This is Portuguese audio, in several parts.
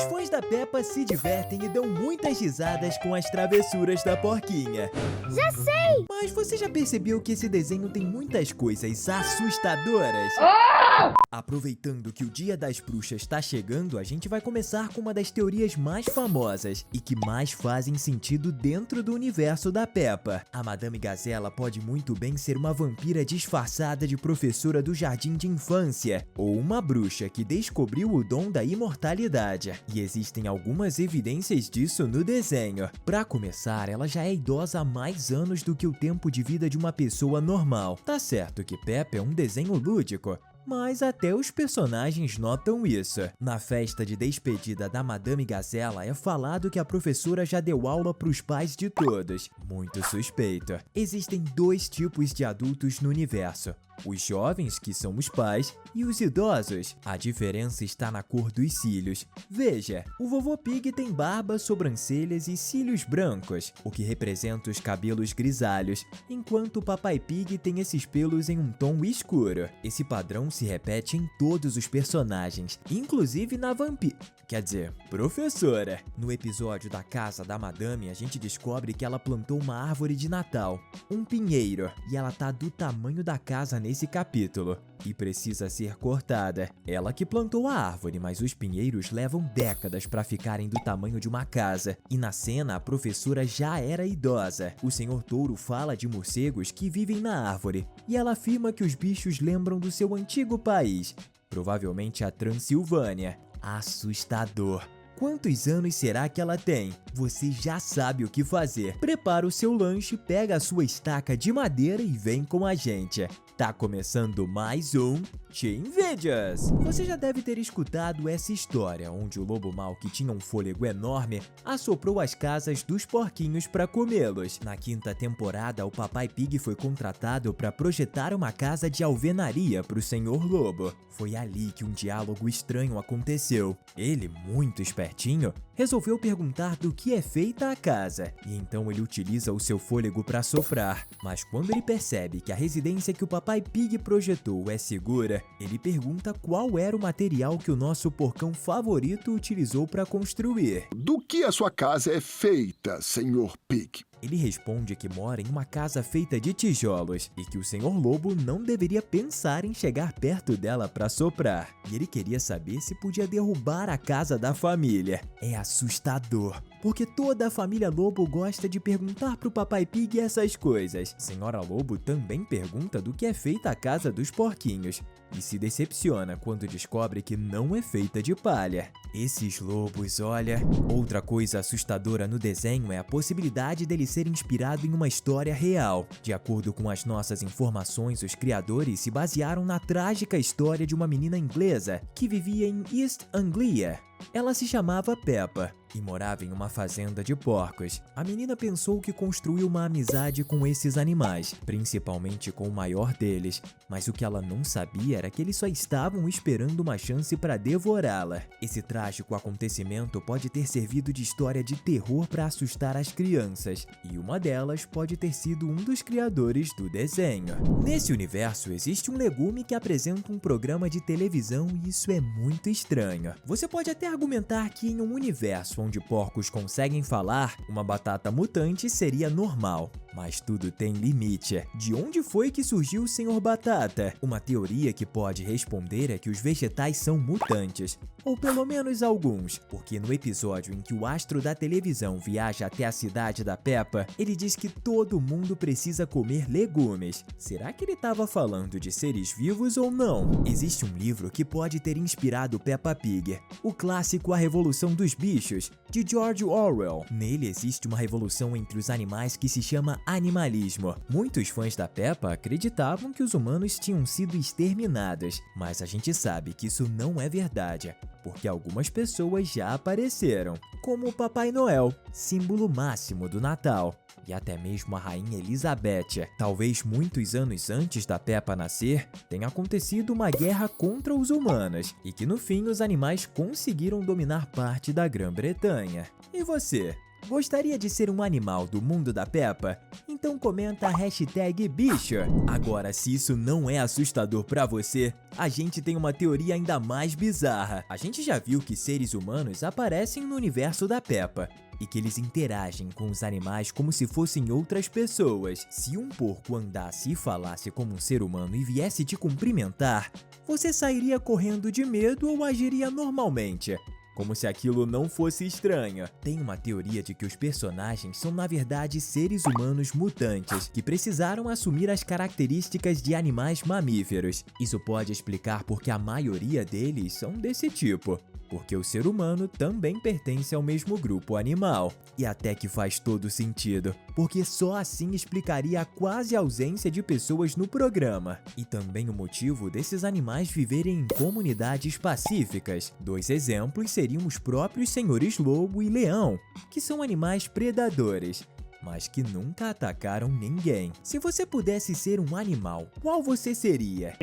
Os fãs da Peppa se divertem e dão muitas risadas com as travessuras da porquinha. Já sei! Mas você já percebeu que esse desenho tem muitas coisas assustadoras? Aproveitando que o Dia das Bruxas está chegando, a gente vai começar com uma das teorias mais famosas e que mais fazem sentido dentro do universo da Peppa. A Madame Gazela pode muito bem ser uma vampira disfarçada de professora do jardim de infância, ou uma bruxa que descobriu o dom da imortalidade. E existem algumas evidências disso no desenho. Para começar, ela já é idosa há mais anos do que o tempo de vida de uma pessoa normal. Tá certo que Peppa é um desenho lúdico, mas até os personagens notam isso. Na festa de despedida da Madame Gazela é falado que a professora já deu aula para os pais de todos. Muito suspeito. Existem dois tipos de adultos no universo: os jovens, que são os pais, e os idosos. A diferença está na cor dos cílios. Veja, o vovô Pig tem barba, sobrancelhas e cílios brancos, o que representa os cabelos grisalhos, enquanto o Papai Pig tem esses pelos em um tom escuro. Esse padrão se repete em todos os personagens, inclusive na professora. No episódio da casa da Madame, a gente descobre que ela plantou uma árvore de Natal, um pinheiro, e ela tá do tamanho da casa nesse capítulo e precisa ser cortada. Ela que plantou a árvore, mas os pinheiros levam décadas para ficarem do tamanho de uma casa. E na cena, a professora já era idosa. O Senhor Touro fala de morcegos que vivem na árvore e ela afirma que os bichos lembram do seu antigo país, provavelmente a Transilvânia. Assustador. Quantos anos será que ela tem? Você já sabe o que fazer. Prepara o seu lanche, pega a sua estaca de madeira e vem com a gente. Tá começando mais um Teen Videos. Você já deve ter escutado essa história, onde o lobo mau, que tinha um fôlego enorme, assoprou as casas dos porquinhos para comê-los. Na quinta temporada, o Papai Pig foi contratado para projetar uma casa de alvenaria para o Senhor Lobo. Foi ali que um diálogo estranho aconteceu. Ele, muito espertinho, resolveu perguntar do que é feita a casa, e então ele utiliza o seu fôlego para soprar. Mas quando ele percebe que a residência que o Papai Pig projetou é segura, ele pergunta qual era o material que o nosso porcão favorito utilizou para construir. Do que a sua casa é feita, Senhor Pig? Ele responde que mora em uma casa feita de tijolos e que o Senhor Lobo não deveria pensar em chegar perto dela para soprar. E ele queria saber se podia derrubar a casa da família. É assustador, porque toda a família Lobo gosta de perguntar pro Papai Pig essas coisas. Senhora Lobo também pergunta do que é feita a casa dos porquinhos e se decepciona quando descobre que não é feita de palha. Esses lobos, olha... Outra coisa assustadora no desenho é a possibilidade dele ser inspirado em uma história real. De acordo com as nossas informações, os criadores se basearam na trágica história de uma menina inglesa que vivia em East Anglia. Ela se chamava Peppa e morava em uma fazenda de porcos. A menina pensou que construiu uma amizade com esses animais, principalmente com o maior deles, mas o que ela não sabia era que eles só estavam esperando uma chance para devorá-la. Esse trágico acontecimento pode ter servido de história de terror para assustar as crianças, e uma delas pode ter sido um dos criadores do desenho. Nesse universo existe um legume que apresenta um programa de televisão e isso é muito estranho. Você pode até argumentar que em um universo onde porcos conseguem falar, uma batata mutante seria normal. Mas tudo tem limite. De onde foi que surgiu o Senhor Batata? Uma teoria que pode responder é que os vegetais são mutantes, ou pelo menos alguns, porque no episódio em que o astro da televisão viaja até a cidade da Peppa, ele diz que todo mundo precisa comer legumes. Será que ele estava falando de seres vivos ou não? Existe um livro que pode ter inspirado Peppa Pig, o clássico A Revolução dos Bichos, de George Orwell. Nele existe uma revolução entre os animais que se chama animalismo. Muitos fãs da Peppa acreditavam que os humanos tinham sido exterminados, mas a gente sabe que isso não é verdade, porque algumas pessoas já apareceram, como o Papai Noel, símbolo máximo do Natal, e até mesmo a Rainha Elizabeth. Talvez muitos anos antes da Peppa nascer, tenha acontecido uma guerra contra os humanos, e que no fim os animais conseguiram dominar parte da Grã-Bretanha. E você? Gostaria de ser um animal do mundo da Peppa? Então comenta a hashtag bicho. Agora, se isso não é assustador pra você, a gente tem uma teoria ainda mais bizarra. A gente já viu que seres humanos aparecem no universo da Peppa e que eles interagem com os animais como se fossem outras pessoas. Se um porco andasse e falasse como um ser humano e viesse te cumprimentar, você sairia correndo de medo ou agiria normalmente? Como se aquilo não fosse estranho. Tem uma teoria de que os personagens são na verdade seres humanos mutantes que precisaram assumir as características de animais mamíferos. Isso pode explicar porque a maioria deles são desse tipo. Porque o ser humano também pertence ao mesmo grupo animal. E até que faz todo sentido, porque só assim explicaria a quase ausência de pessoas no programa. E também o motivo desses animais viverem em comunidades pacíficas. 2 exemplos seriam os próprios senhores lobo e leão, que são animais predadores, mas que nunca atacaram ninguém. Se você pudesse ser um animal, qual você seria?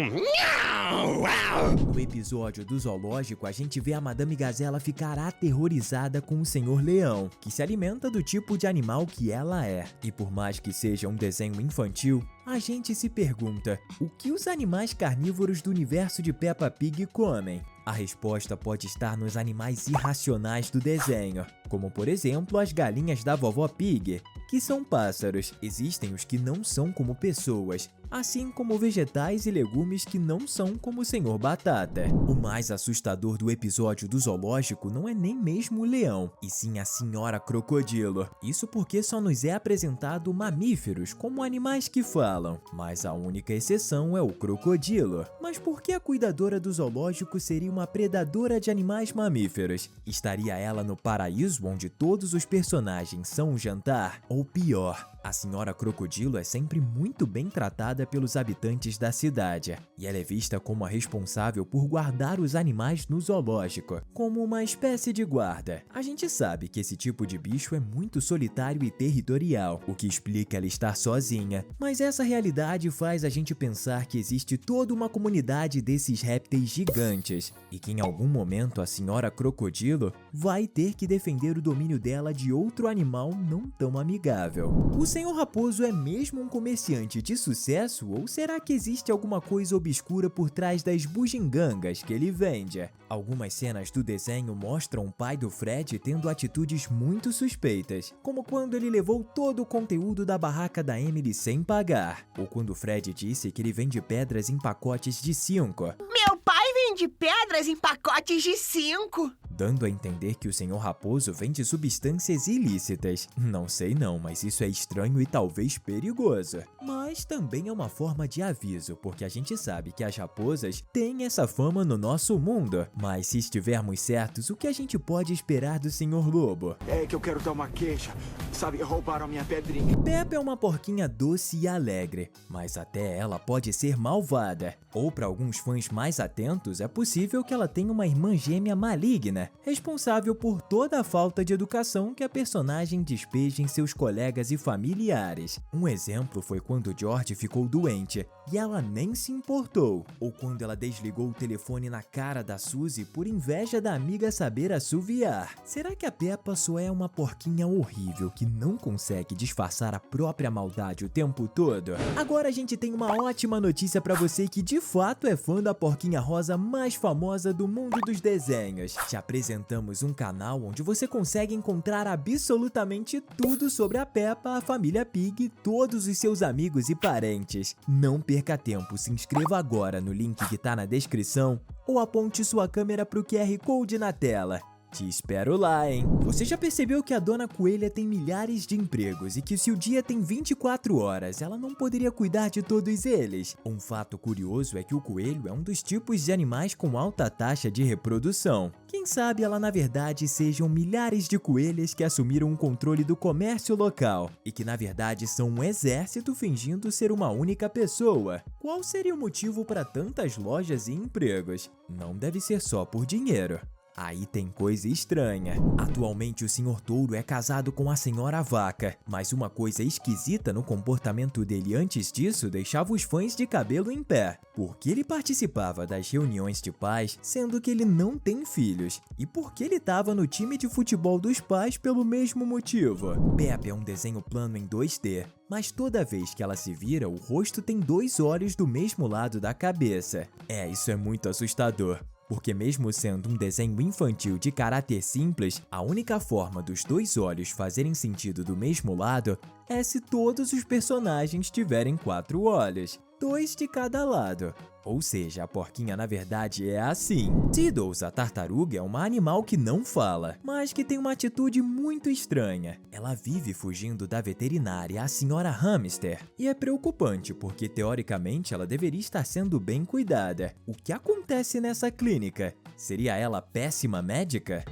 No episódio do zoológico, a gente vê a Madame Gazela ficar aterrorizada com o Senhor Leão, que se alimenta do tipo de animal que ela é. E por mais que seja um desenho infantil, a gente se pergunta, o que os animais carnívoros do universo de Peppa Pig comem? A resposta pode estar nos animais irracionais do desenho, como por exemplo as galinhas da Vovó Pig, que são pássaros. Existem os que não são como pessoas, assim como vegetais e legumes que não são como o Senhor Batata. O mais assustador do episódio do zoológico não é nem mesmo o leão, e sim a Senhora Crocodilo. Isso porque só nos é apresentado mamíferos como animais que falam, mas a única exceção é o crocodilo. Mas por que a cuidadora do zoológico seria uma predadora de animais mamíferos? Estaria ela no paraíso onde todos os personagens são um jantar? Ou pior, a Senhora Crocodilo é sempre muito bem tratada pelos habitantes da cidade, e ela é vista como a responsável por guardar os animais no zoológico, como uma espécie de guarda. A gente sabe que esse tipo de bicho é muito solitário e territorial, o que explica ela estar sozinha, mas essa realidade faz a gente pensar que existe toda uma comunidade desses répteis gigantes, e que em algum momento a Senhora Crocodilo vai ter que defender o domínio dela de outro animal não tão amigável. O Senhor Raposo é mesmo um comerciante de sucesso ou será que existe alguma coisa obscura por trás das bugigangas que ele vende? Algumas cenas do desenho mostram o pai do Fred tendo atitudes muito suspeitas, como quando ele levou todo o conteúdo da barraca da Emily sem pagar, ou quando o Fred disse que ele vende pedras em pacotes de 5. Meu pai vende pedras em pacotes de 5. Dando a entender que o Senhor Raposo vende substâncias ilícitas. Não sei não, mas isso é estranho e talvez perigoso. Mas também é uma forma de aviso, porque a gente sabe que as raposas têm essa fama no nosso mundo. Mas se estivermos certos, o que a gente pode esperar do Senhor Lobo? É que eu quero dar uma queixa. Sabe, roubaram a minha pedrinha. Peppa é uma porquinha doce e alegre, mas até ela pode ser malvada. Ou para alguns fãs mais atentos, é possível que ela tenha uma irmã gêmea maligna, responsável por toda a falta de educação que a personagem despeja em seus colegas e familiares. Um exemplo foi quando George ficou doente e ela nem se importou, ou quando ela desligou o telefone na cara da Suzy por inveja da amiga saber assoviar. Será que a Peppa só é uma porquinha horrível que não consegue disfarçar a própria maldade o tempo todo? Agora a gente tem uma ótima notícia pra você que de fato é fã da porquinha rosa mais famosa do mundo dos desenhos. Te apresentamos um canal onde você consegue encontrar absolutamente tudo sobre a Peppa, a família Pig e todos os seus amigos e parentes. Não perca tempo, se inscreva agora no link que tá na descrição ou aponte sua câmera pro QR Code na tela. Te espero lá, hein? Você já percebeu que a Dona Coelha tem milhares de empregos e que se o dia tem 24 horas, ela não poderia cuidar de todos eles? Um fato curioso é que o coelho é um dos tipos de animais com alta taxa de reprodução. Quem sabe ela na verdade sejam milhares de coelhas que assumiram o controle do comércio local e que na verdade são um exército fingindo ser uma única pessoa. Qual seria o motivo para tantas lojas e empregos? Não deve ser só por dinheiro. Aí tem coisa estranha. Atualmente o Sr. Touro é casado com a Sra. Vaca, mas uma coisa esquisita no comportamento dele antes disso deixava os fãs de cabelo em pé, porque ele participava das reuniões de pais, sendo que ele não tem filhos, e porque ele estava no time de futebol dos pais pelo mesmo motivo. Peppa é um desenho plano em 2D, mas toda vez que ela se vira, o rosto tem 2 olhos do mesmo lado da cabeça. Isso é muito assustador, porque mesmo sendo um desenho infantil de caráter simples, a única forma dos 2 olhos fazerem sentido do mesmo lado é se todos os personagens tiverem 4 olhos, 2 de cada lado. Ou seja, a porquinha na verdade é assim. Tiddles, a tartaruga, é uma animal que não fala, mas que tem uma atitude muito estranha. Ela vive fugindo da veterinária, a Sra. Hamster, e é preocupante porque teoricamente ela deveria estar sendo bem cuidada. O que acontece nessa clínica? Seria ela péssima médica?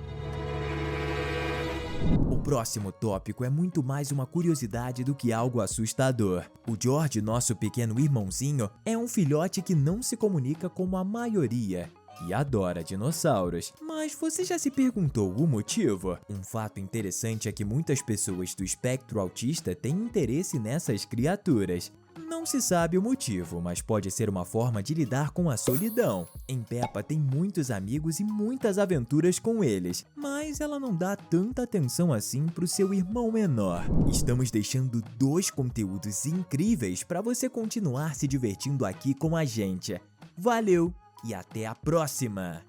O próximo tópico é muito mais uma curiosidade do que algo assustador. O George, nosso pequeno irmãozinho, é um filhote que não se comunica como a maioria e adora dinossauros. Mas você já se perguntou o motivo? Um fato interessante é que muitas pessoas do espectro autista têm interesse nessas criaturas. Não se sabe o motivo, mas pode ser uma forma de lidar com a solidão. Em Peppa tem muitos amigos e muitas aventuras com eles, mas ela não dá tanta atenção assim pro seu irmão menor. Estamos deixando 2 conteúdos incríveis para você continuar se divertindo aqui com a gente. Valeu e até a próxima!